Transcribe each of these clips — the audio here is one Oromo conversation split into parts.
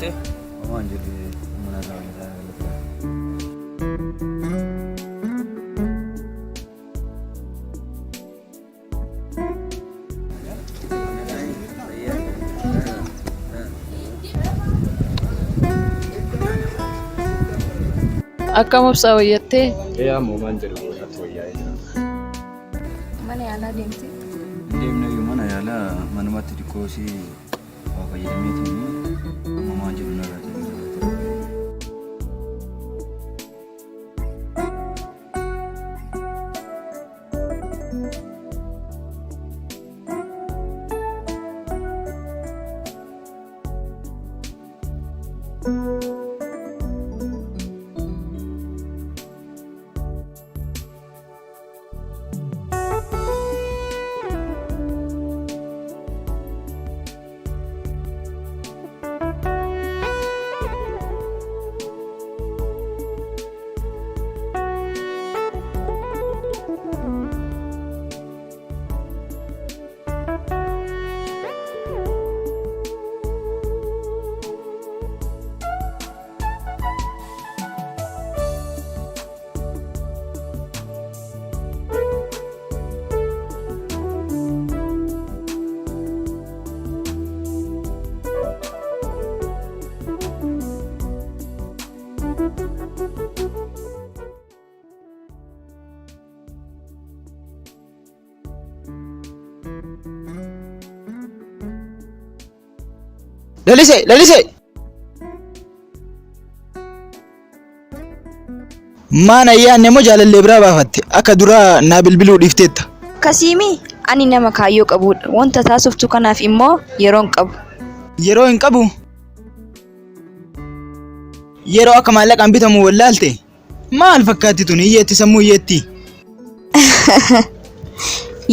jirte? Waan jirre mana isaa Akkam obsaa wayyattee? Ammoo maal jedhu natti wayyaa'ee jira. Mana yaalaa deemtee? deemnee mana yaalaa manumatti xiqqoosii waa fayyadameetiin amma waan jedhu narraa jedhu. Lalisee! Maana yaanne moo jaalallee biraa baafatte akka duraa naa bilbiluu dhiifteetta. Kasiimi ani nama kaayyoo qabudha. Wanta taasiftu kanaaf immoo yeroo hin qabu. Yeroo hin qabu? Yeroo akka maallaqaan bitamu wallaalte? Maal fakkaatti tun hiyyeetti sammuu hiyyeetti?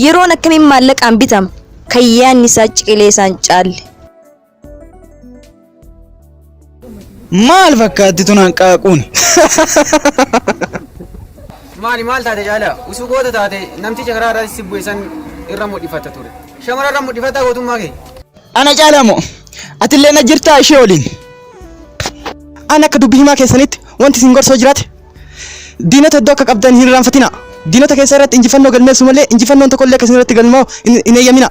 Yeroon akkamiin maallaqaan bitama? Kan yaanni isaa ciqilee isaan caalle. Maal fakkaatti tun hanqaaquun? Maal taate jaala? Usuu goota taate namticha karaa irraa si bu'isan irra mudhifata ture. Shamara irra mudhifataa gootummaa kee. Ana caalaa moo? Atillee na jirtaa ishee waliin? Ani akka dubbii himaa keessanitti wanti isin gorsoo jiraate diinota iddoo akka qabdan hin irraanfatina. Diinota keessa irratti injifannoo galmeessu malee injifannoon tokkollee akka isin irratti galmaa'u hin eeyyamina.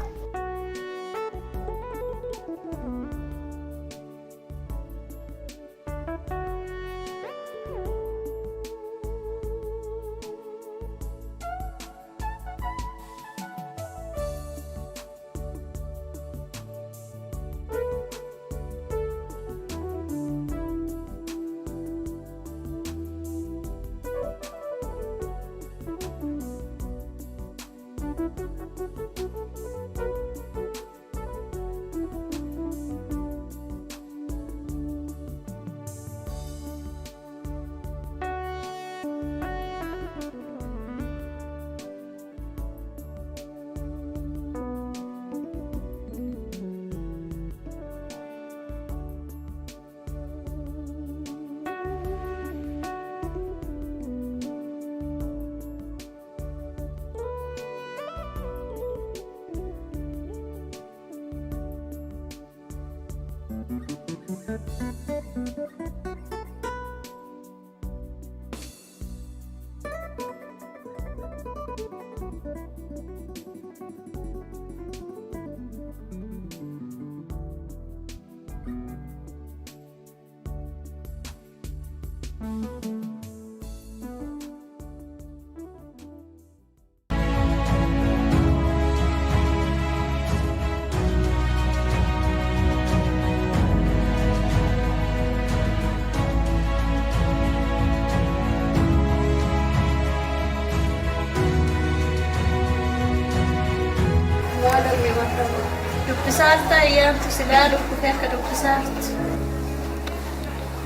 Dubbisaarta ayyaantu silaa dhukkubee akka dubbisaarti.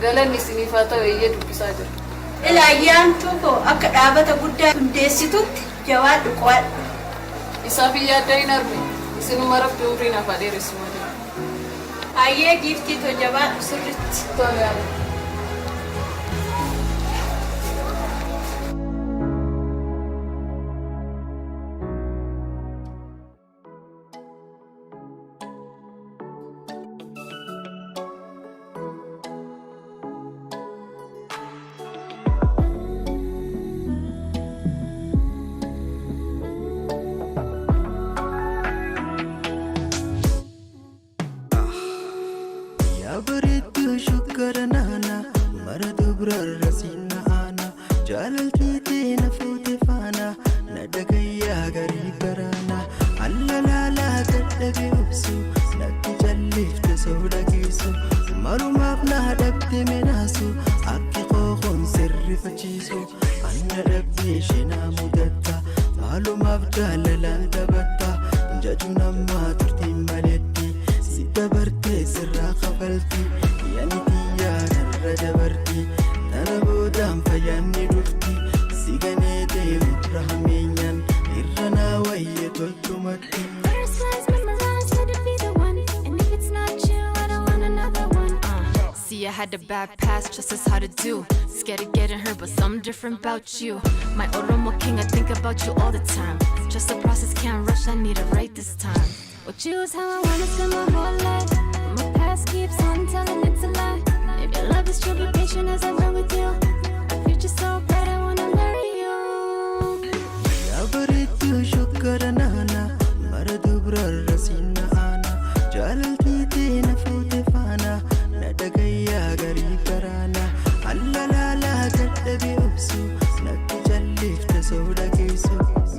Galanni isiniif haa ta'u eeyyee dubbisaa jira. Ila ayyaantu koo akka dhaabata guddaa hundeessitutti jawaadhu qo'adhu. Isaaf yaadda hin arme isinuma rabbi umriin hafaa dheeressu malee. Hayyee giiftii too jabaadhu sirritti. Tole yaa. شكرنا أنا مرد بررسينا أنا جالتي تينا فوتي فانا ندقي يا قريب برانا alla la la taddabe ubsu natti jallifte soda kisu marumaaf na dabte menasu akki qoqon sirri fachisu anna dabbe shina mudatta malumaaf jalalan dabatta jaju namma turti maletti si dabarte sirra qafalti yani tiya narra dabarti tana bodam fayanni dufti sigane deemu rahmenyan irrana wayye toltumatti. First lines memorized, could it be the one? And if it's not you, I don't want another one. See, I had a bad past, just as how to do. Scared of getting hurt, but something different about you. My Oromo king, I think about you all the time. Just a process, can't rush, I need it right this time. What you is how I wanna spend my whole life. But my past keeps on telling it's a lie. If your love is true, be patient as I run with you. My future's so bright, I wanna marry you. Abaritu shukkarana ana maradu brarasina ana jalalti tina fute fana nadagaya gari karana alla la la taddabe ubsu natti jallifte soda kisu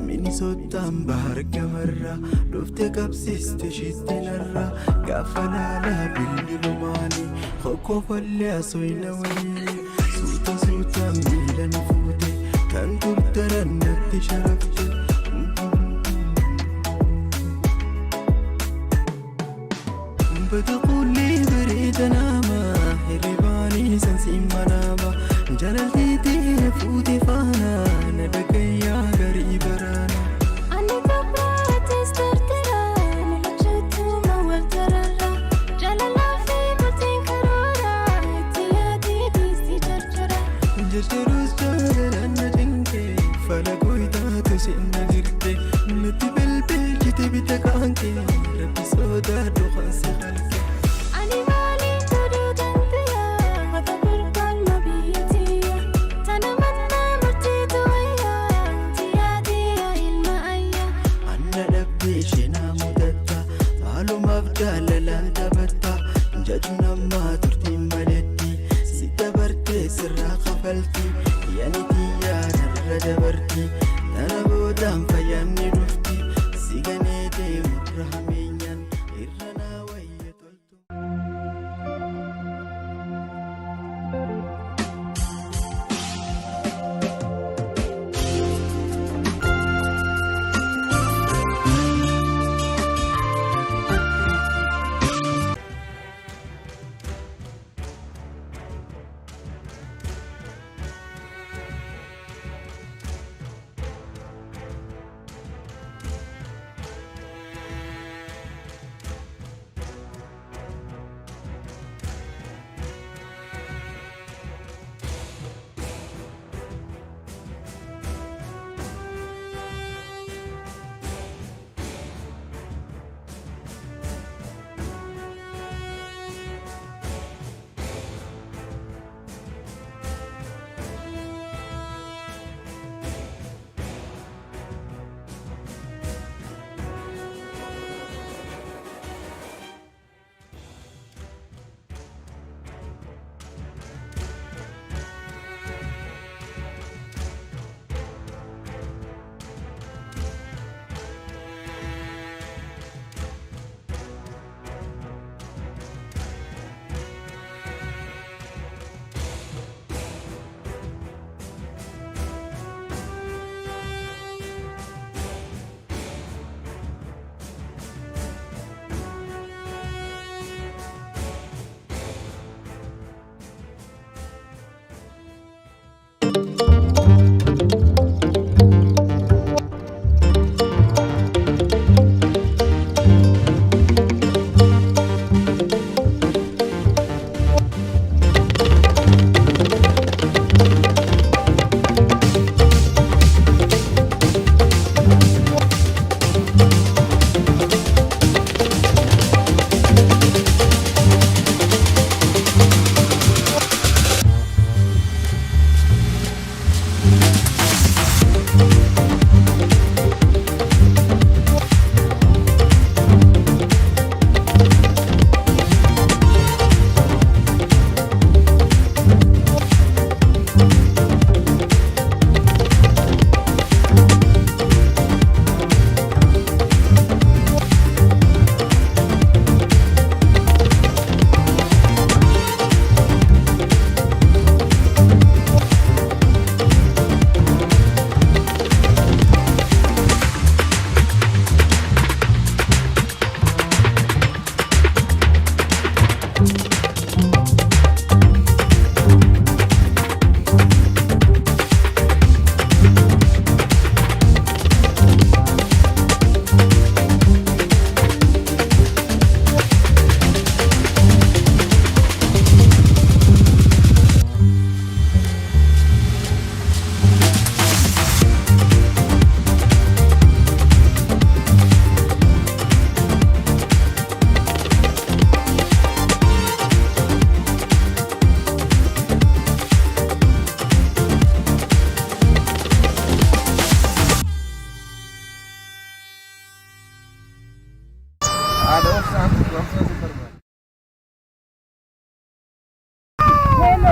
minisottan bahar gamarra dufte qabsiste shittinarra gafala la bililumani khoko falle asoina wani suta suta milan fute kan turtaran natti sharafte بتقول لي بريد اناما هرباني سنسي مناما جلالتي تفوتي فانا ندقي يا قريب رانا أنا كبرت استرتلا نلجت ومول ترلا جلالا في بطين كرورا اتيادي بيستي جرجرا جرجروس جارر أنا جنكي فلقوي داتو سينا جرتي نتبل بالجتي بتكانكي ربي سودا دخانسي خلقي أني مالي تدود أنتيا غضبر قلما بيتيا تنمنا مرتيت ويا تيادي يا إلما أيا أنا لبي شنا مدتا معلوم أفضل لا تبتا جاجنا ما ترتي مالتي سيدبرتي سرا قفلتي يعني تيا نرى دبرتي أنا بودام فياني رفتي سيغني دي مبرهمين إرنا ويا تلتو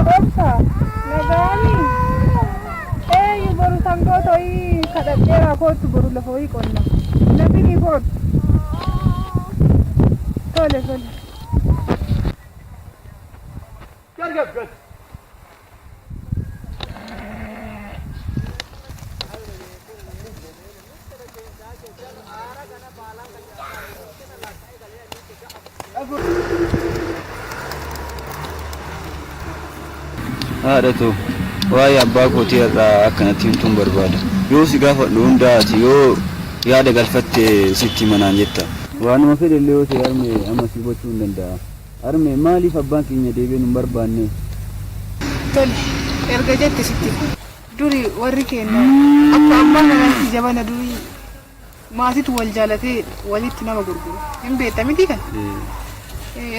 Gorsa, nagani. Boru sango to'i kadadheeraa kootu boru lafa wayii qonna. Namni ni kootu. Tole tole. haadhatu waa'ee abbaa kootii irraa akkanatti himtuun barbaada. Yoo si gaafadhu hundaati yoo yaada galfatte sitti manaan jetta. Waanuma fedhellee yoo ta'e harmee amma si gochuu hin danda'a. Harmee maaliif abbaan keenya deebiin hin barbaanne? Tole erga jette sitti duri warri keenya akka abbaan kanatti jabana duri maatitu wal jaalatee walitti nama gurguru. Hin beekta miti kan?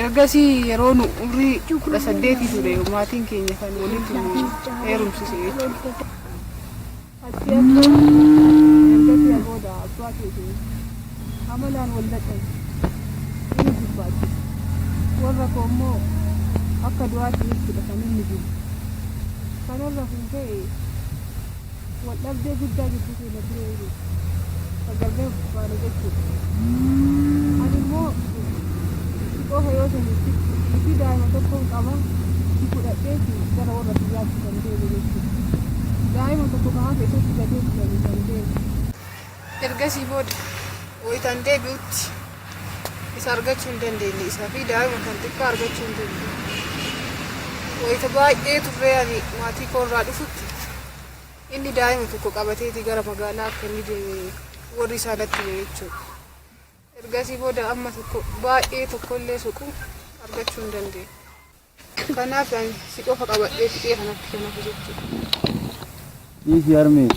Ergasii yeroo nu umrii 18 ture maatiin keenya kan walitti nu heerumsise jechuudha. Ati akka ergasii abooda abbaa keetiin amalaan wal dhaqan inni gubbaatti warra koo immoo akka du'aatti jechuudha kan inni jiru. Kanarra kun ta'e wal dhabdee guddaa gidduu keenya ture sagalbee baala jechuudha. Ani immoo qofa yoo ta'e itti daa'ima tokko qaba itti fudhadheeti gara warra biyyaatti kan deemu jechuudha. Daa'ima tokko kamaa keessatti gadee kan deemu. Ergasii booda wayitaan deebi'utti isa argachuu hin dandeenye isaa fi daa'ima kan xiqqaa argachuu hin dandeenye. Wayita baay'ee turree ani maatii koorraa dhufutti inni daa'ima tokko qabateeti gara magaalaa akka inni deeme warri isaa natti hime jechuudha. Ergasii booda amma tokko baay'ee tokkollee suqu argachuu hin dandeenye. Kanaaf ani si qofa qabadhee fixee kanatti kan hafu jechuudha. Dhiisi harmee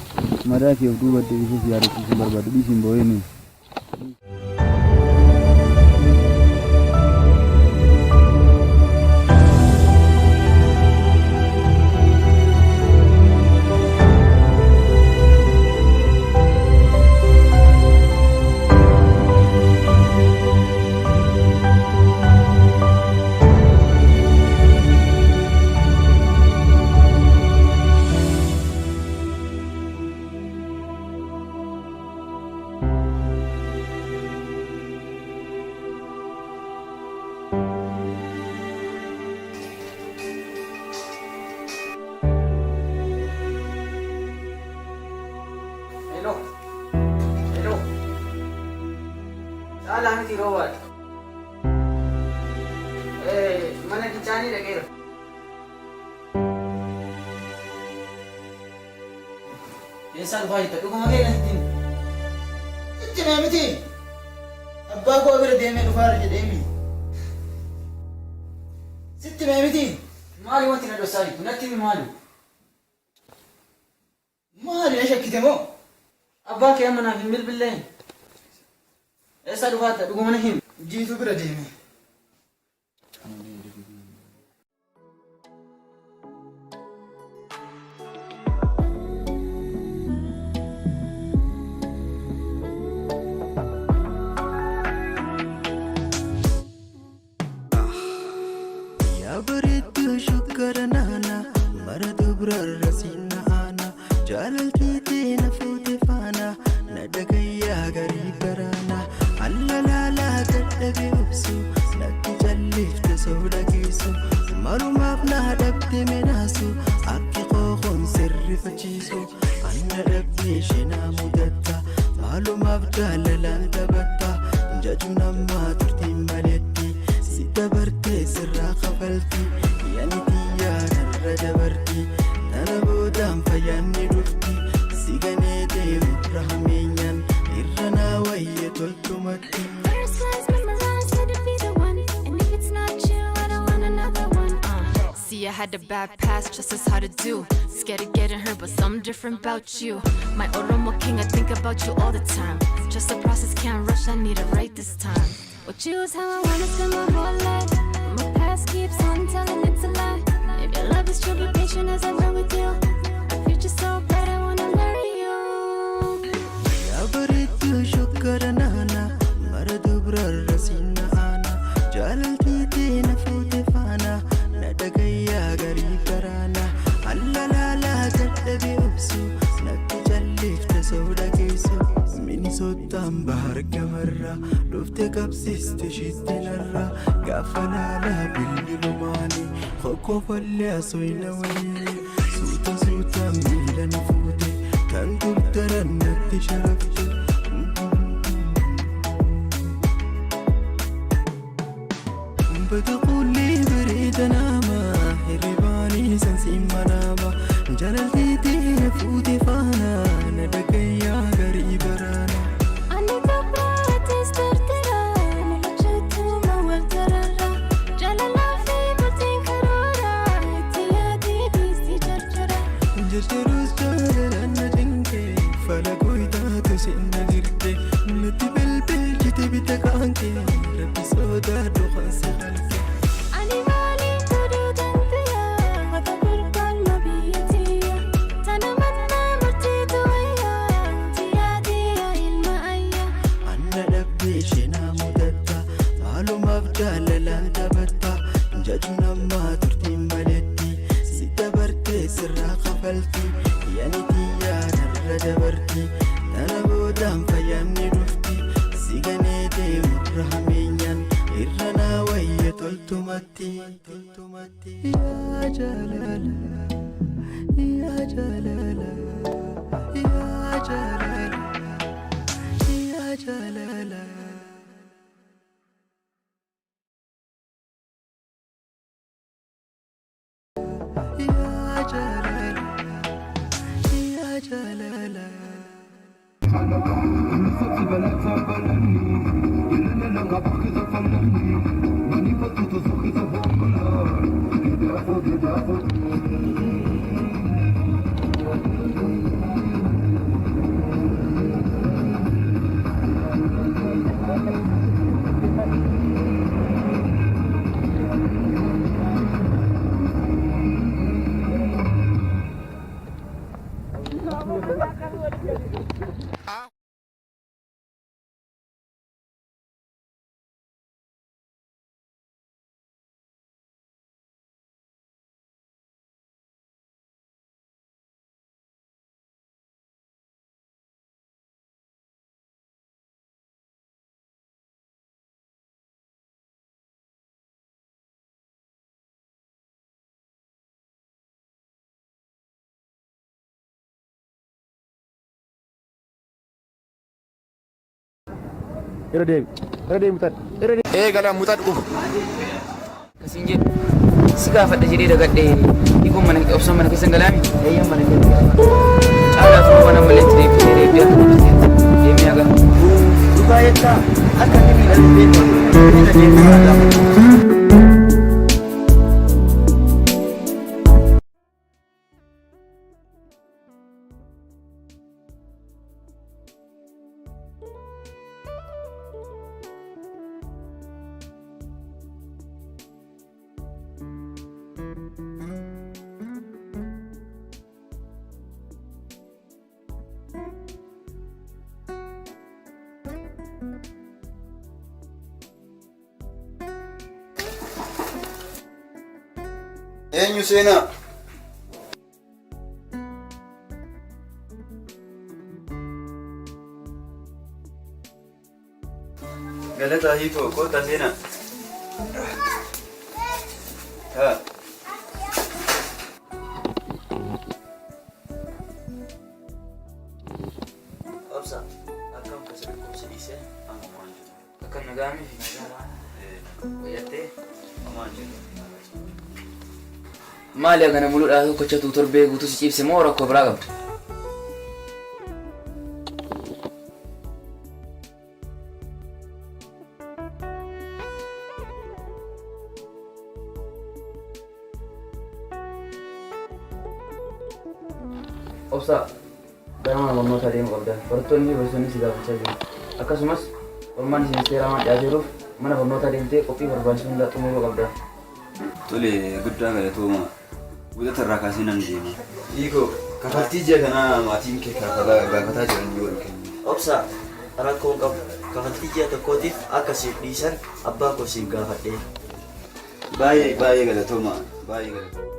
madaa kee of duuba deebisee si yaadachiisuu barbaadu dhiisi hin boo'inni. Miti roowwaadha. Mana dichaanii dhaqeera. Eessaa dhufaa jirta? Dhuguma kee kan ittiin? Itti mee miti? Abbaa koo bira deemee dhufaara jedheemi. Sitti mee miti? Maali wanti na dhossaa jirtu? Natti himi maali? Maali na shakkite moo? Abbaa kee amma naaf hin bilbilleen. Eessaa dhufaata? Dhuguma na himi. Jiitu bira deeme. Baritu shukara nana mara dubra rasina ana jalalti na fute fana na dagaya gari barana alla la la tadabe ubsu natti jallifte sawda kisu maruma na dabte menasu akki qoqon sirri fachisu anna dabte shina mudatta maluma abdalalan tabatta jajuna ma turti maletti sittabarte sirra qafalti yanti yaana rajabarti tana boodaan fayyaanni dhufti sigane deemu rahmeenyaan irrana wayye toltumatti. First class memorized, let it be the one. And if it's not you, I don't want another one. See, I had a bad past, just as hard to do. Scared of getting hurt, but something different about you. My Oromo king, I think about you all the time. Just the process, can't rush, I need it right this time. Well, choose how I wanna spend my whole life. My past keeps on telling it's a lie. If your love is true, be patient as I run with you. Our future's so bright, I wanna marry you. Baritu shukara nana mara dubra rasina ana jalalti na fute fana na dagaya gari narra dhufte qabsiiste shiitti narra gaafa laalaa bilbilumaanii kokkofallee asoyna wayii suuta suuta miila ni fuute kan dubdaran natti sharafte بتقول لي بريد ناما هرباني سنسي مناما جلالتي نفوتي فانا ندك يا غريب رانا أنا تبرات استرترا نلجت ما ورترا جلالا في بطين كرورا اتيادي ديستي جرجرا جرجروس جالا نجنكي فلا قويتا تسين نغيرتي نتي بالبل جتي بتكانكي ربي سودا دخان سخالكي أنا مالي تريد أنتيا هذا برقال ما بيتيا تنمتنا مرتيت ويا تيادي يا المايا أنا لبي شنا مدتا تعالوا مفجال لا دبتا جاجنا ما ترتي ملتي ستبرتي سرا قفلتي يعني تيا نرى دبرتي أنا بودام فياني رفتي سيغنيتي مرهمينيان إرنا ويا تلتمتي يا جلالا يا جلالا يا جلالا يا جلالا يا جلالا يا جلالا Eegala muta dhufu. Kasiin jedhu si gaafadha jedhee dagadhee dhiquu mana obsa mana keessa galaami. Eeyyan mana keessa. Caalaa fi mana malee itti deebi'ee deebi'ee akka guddisee deemee agar. Dhugaa jettaa akka inni miidhaguu beeku inni deemee haadha. Eenyu seenaa? Galataa hiikoo kootaa seenaa? Haa. Obsa akkam kasar kumsi dhiisee akka nagaamii fi nagaa wayyattee maali agana muluudhaa tokkochatu torbee guutuu si ciibse moo rakkoo biraa qabdu? Obsa gara mana barnootaa deemuu qabda. Barattoonni fi barsiisonni si gaafachaa jiru. Akkasumas qormaan isin seeraa waan dhiyaateeruuf mana barnootaa deemtee qophii barbaachisu hundaa xumuruu qabda. Tole guddaa galatooma. Guddaa irraa kaasee nan deema. Hiikoo kafaltii ji'a kanaa maatiin kee gaafataa jiran yoo kennu. Obsa rakkoon qabu kafaltii ji'a tokkootiif akka siif dhiisan abbaa koo siif gaafadhee. Baay'ee galatooma. Baay'ee galatooma.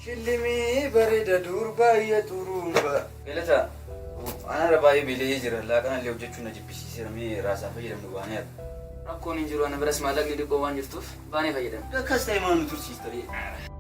Shillimii bareeda durbaayya turuumba. Galata ana rabaayee bilee jira laaqana illee hojjechuun na jibbisiiseera mee raasaa fayyadamnu baanee arga. Rakkoon hin jiru ana biras maallaqni dhiqoo waan jirtuuf baanee fayyadamna. Akkas ta'e maal nu tursiista ta'e.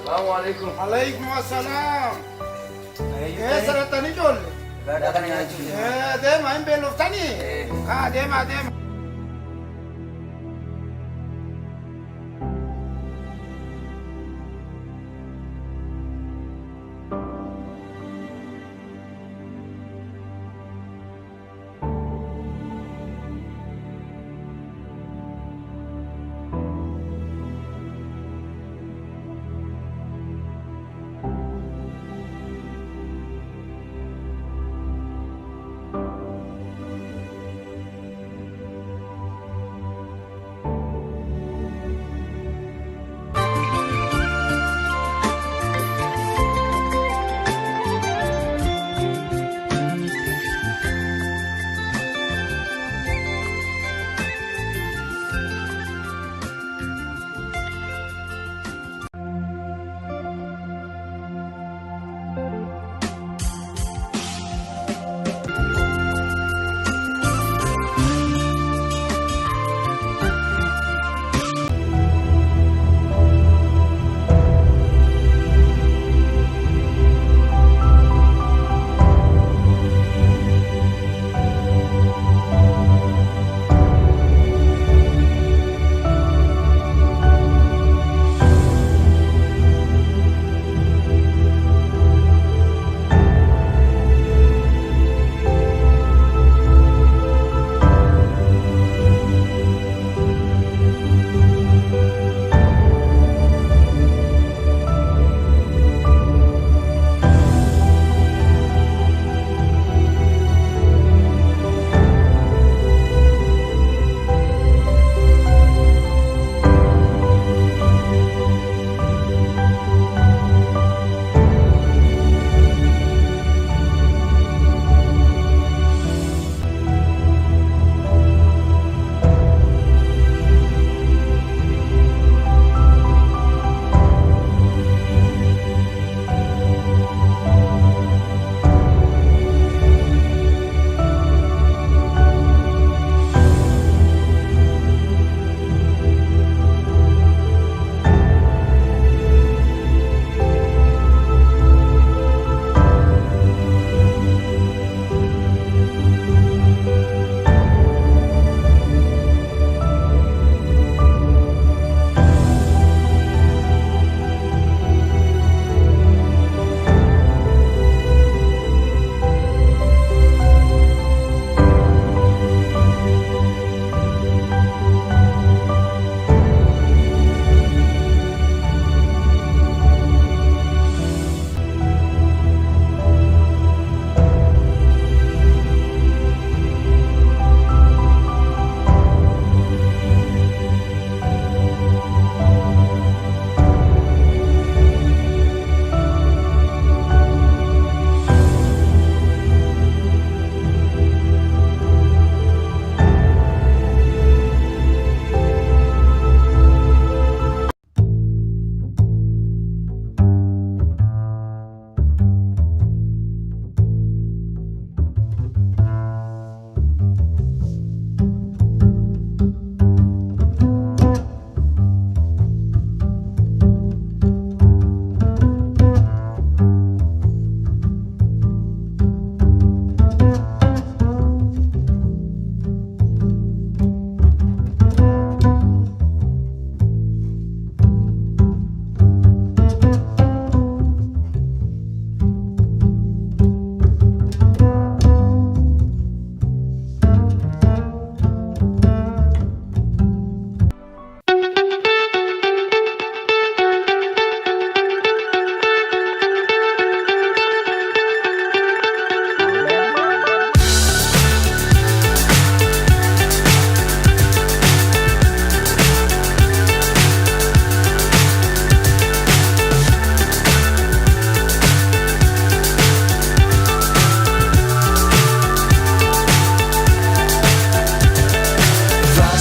Assalamu alaikum. عليكم السلام. ايه سرطاني جول. Gada kan yang cuci. ديما ام بلوفتاني. ديما ديما.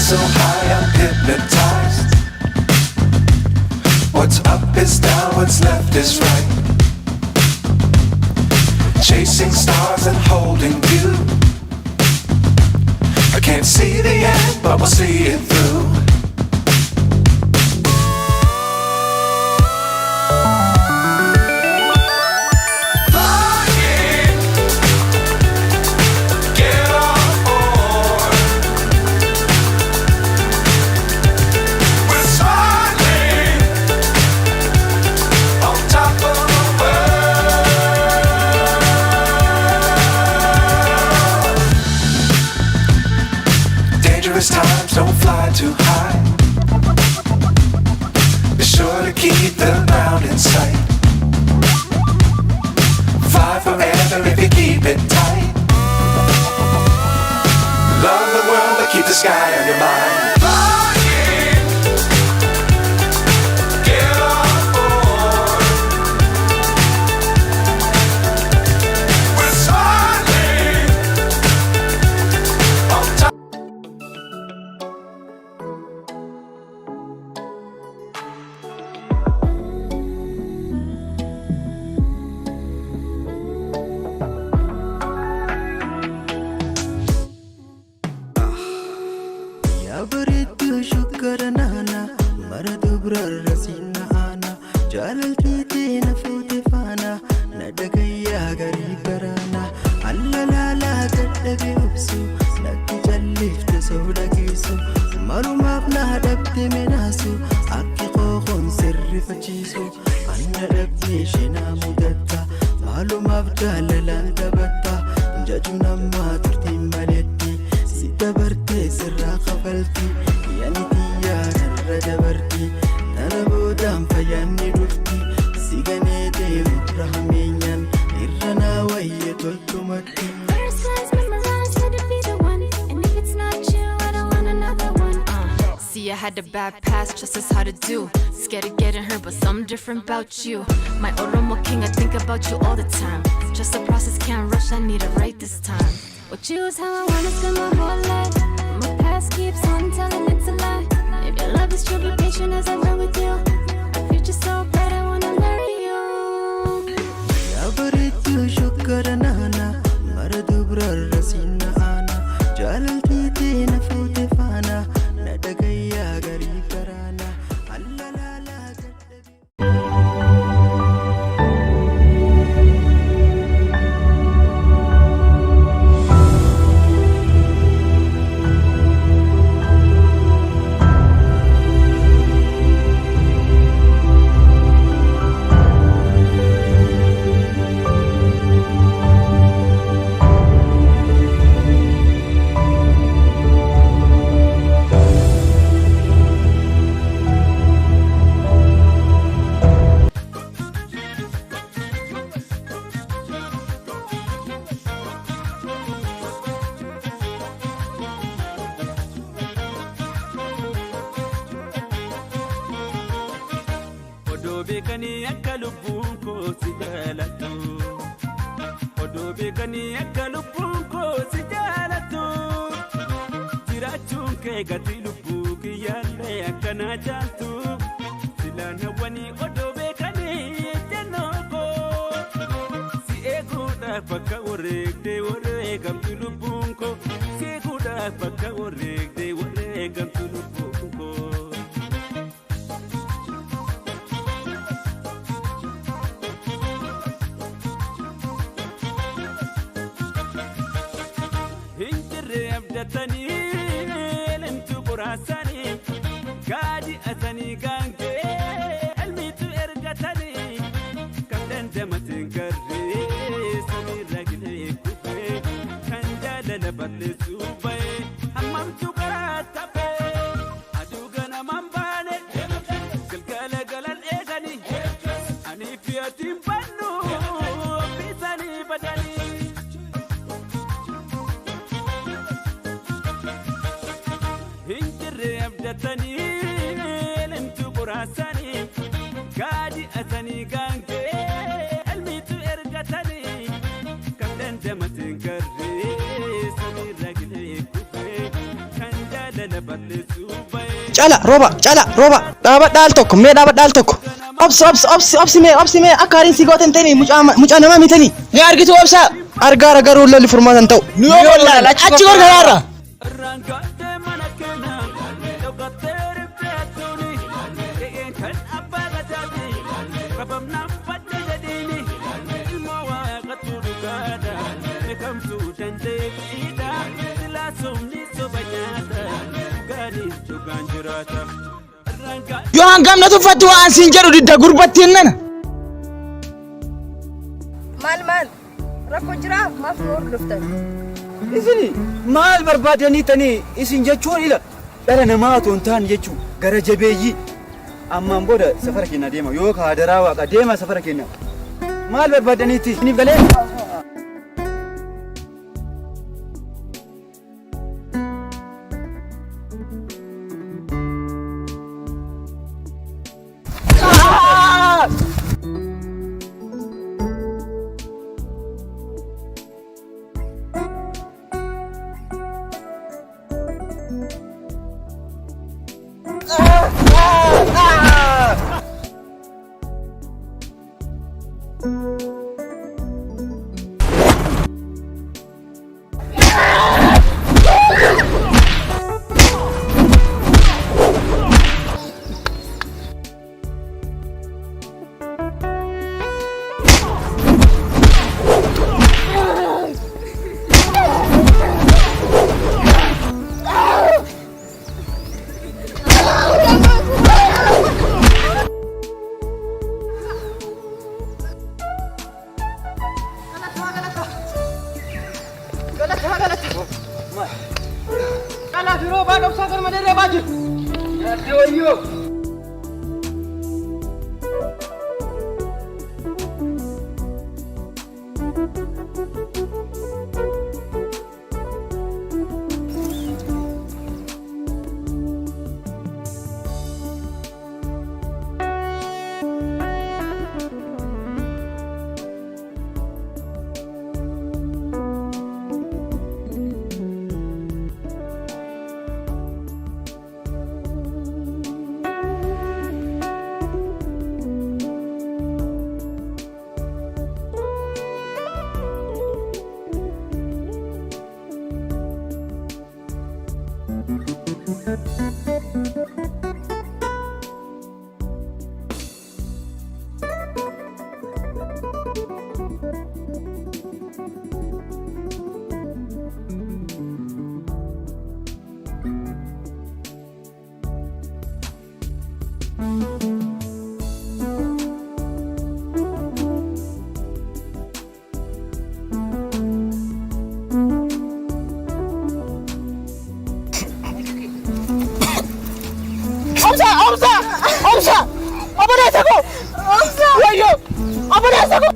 so high I'm hypnotized. What's up is down, what's left is right. Chasing stars and holding you. I can't see the end, but we'll see it through. Times don't fly too high. Be sure to keep the ground in sight. Fly forever if you keep it tight. Love the world but keep the sky on your mind. I had a bad past, just as hard to do. Scared of getting hurt, but something different about you. My Oromo king, I think about you all the time. Just a process, can't rush, I need it right this time. What you is how I wanna spend my whole life. My past keeps on telling it's a lie. If your love is true, be patient as I run with you. Our future's so bright, I wanna marry you. Yabaritu shukranana, maradubra rasina ana, jalalti tina fute fana, nadagaya gari karana, allalala. Cala roba dhaaba dhaal tokko mee dhaaba dhaal tokko obsi mee akka hariin si gootan ta'ini mucaa namaa mitanii ni argitu obsa argaara garuu lolli furmaatan ta'u nu yoo wallaala achi gorgaraarra yoo hangamna tuffatti waan siin jedhu didda gurbattiin nana maal rakkoo jira maaf nu hordoftan isini maal barbaadanii tanii isin jechuun ila dhala namaa otoo hin taane jechuu gara jabeeyyii ammaan booda safara keenya deema yoo kaadaraa waaqa deema safara keenya maal barbaadaniitti isiniif galee Omsa! Obboleessa koo! Wayyoo! Obboleessa koo!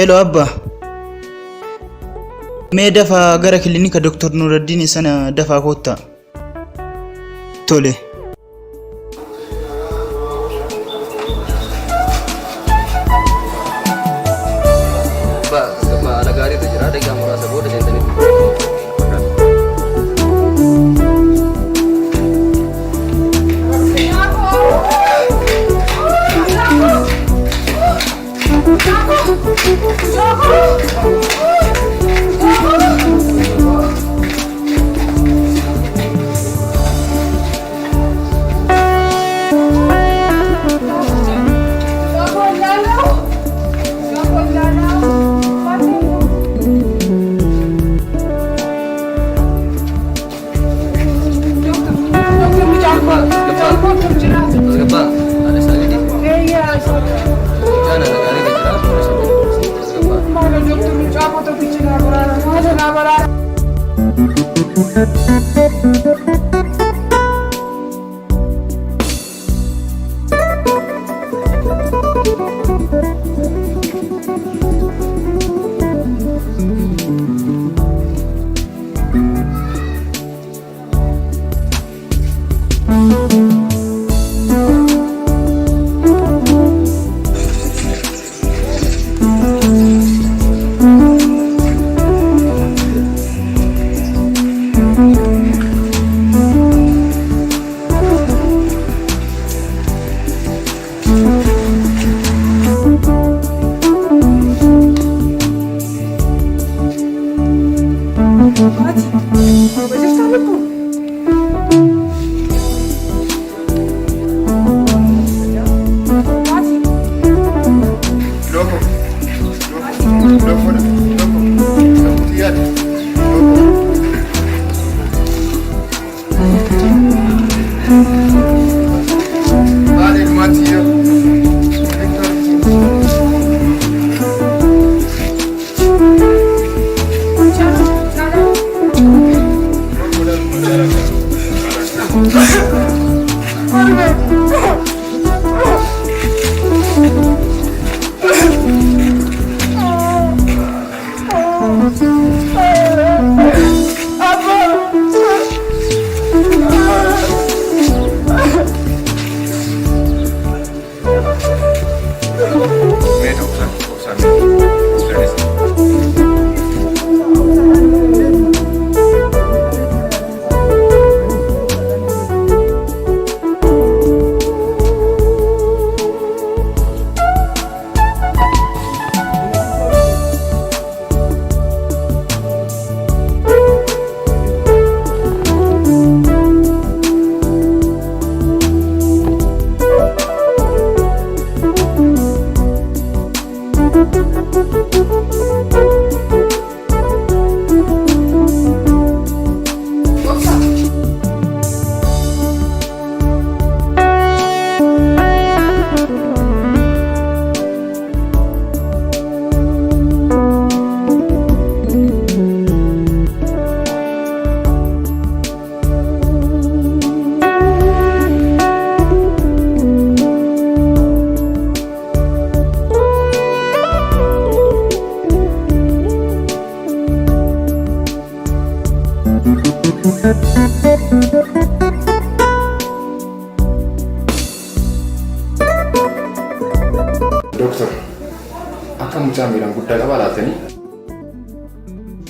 Hello Abba. Mee dafaa gara kilinika Dr. Nuruddin sana dafaa koottaa. Tole. Ala gaarii irra jira daqiiqaa muraasa booda seentanii.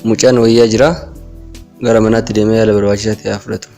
Mucaan wayyaa jira gara manaatti deemee yaala barbaachisaa ta'e fudhatu.